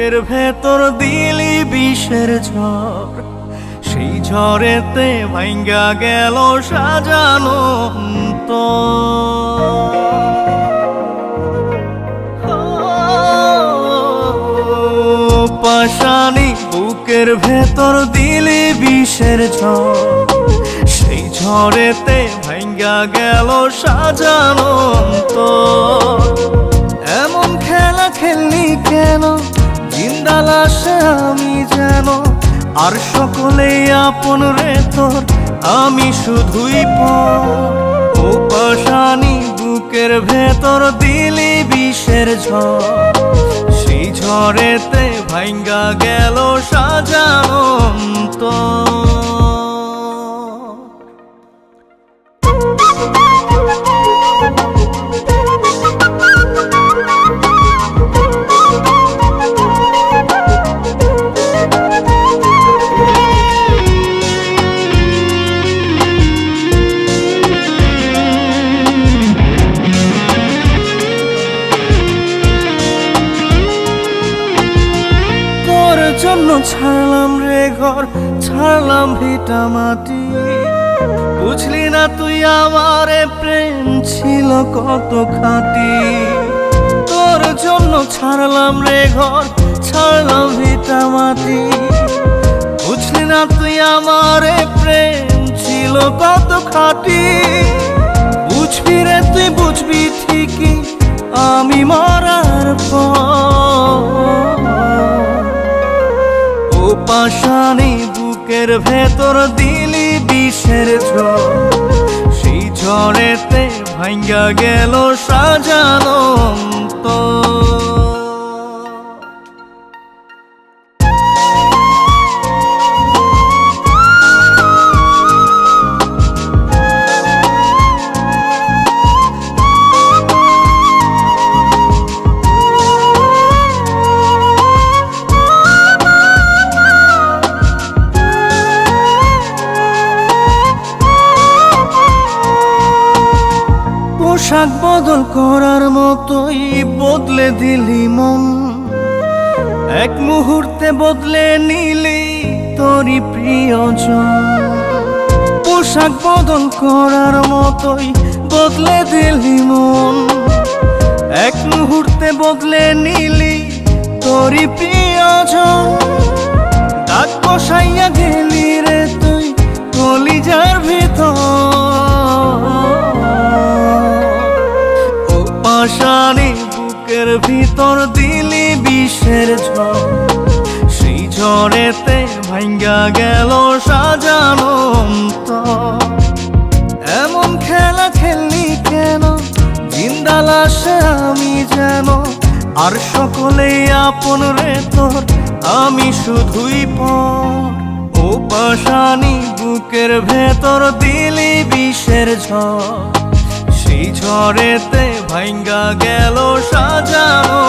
বুকের ভেতর দিলি বিষের ঝড়, সেই ঝড়েতে ভাঙ্গা গেল সাজানো পাশানি বুকের ভেতর দিলি বিষের ঝড়, সেই ঝড়েতে ভাঙ্গা গেল সাজানো এমন খেলা খেললি কেন জিন্দা লাশে আমি যেন, আর সকলেই আপন রে তোর আমি শুধুই পর। ও পাশানি বুকের ভেতর দিলি বিষের ঝড়, সেই ঝড়েতে ভাঙ্গা গেল সাজানো জন্য ছাড়লাম রে ঘর, ছাড়লাম ভিটা মাটি, বুঝলি না তুই আমারে প্রেম ছিল কত খাঁটি। তোর জন্য ছাড়লাম রে ঘর, ছাড়লাম ভিটা মাটি, বুঝলি না তুই আমারে প্রেম ছিল কত খাঁটি। বুঝবি রে তুই বুঝবি ঠিকই আমি মরার পর। পাশানি বুকের ভেতর দিলি বিষের ঝড়, সেই ঝড়েতে ভাঙ্গা গেল সাজানো পোশাক বদল করার মতোই বদলে দিলি মন, এক মুহূর্তে বদলে নিলি তোরই প্রিয়জন। পোশাক বদল করার মতোই বদলে দিলি মন, এক মুহূর্তে বদলে নিলি তোরই প্রিয়জন। দাগ বসাইয়া গেলি রে তুই কলিজার ভিতর, পাশানি বুকের ভিতর দিলি বিষের ঝড়, সেই ঝড়েতে ভাঙ্গা গেল সাজানো এমন খেলা খেললি কেন জিন্দা লাশে আমি যেন, আর সকলেই আপন রে তোর আমি শুধুই পর। ও পাশানি বুকের ভেতর দিলি বিষের ঝড়, সেই ঝড়েতে ভাঙ্গা গেল সাজানো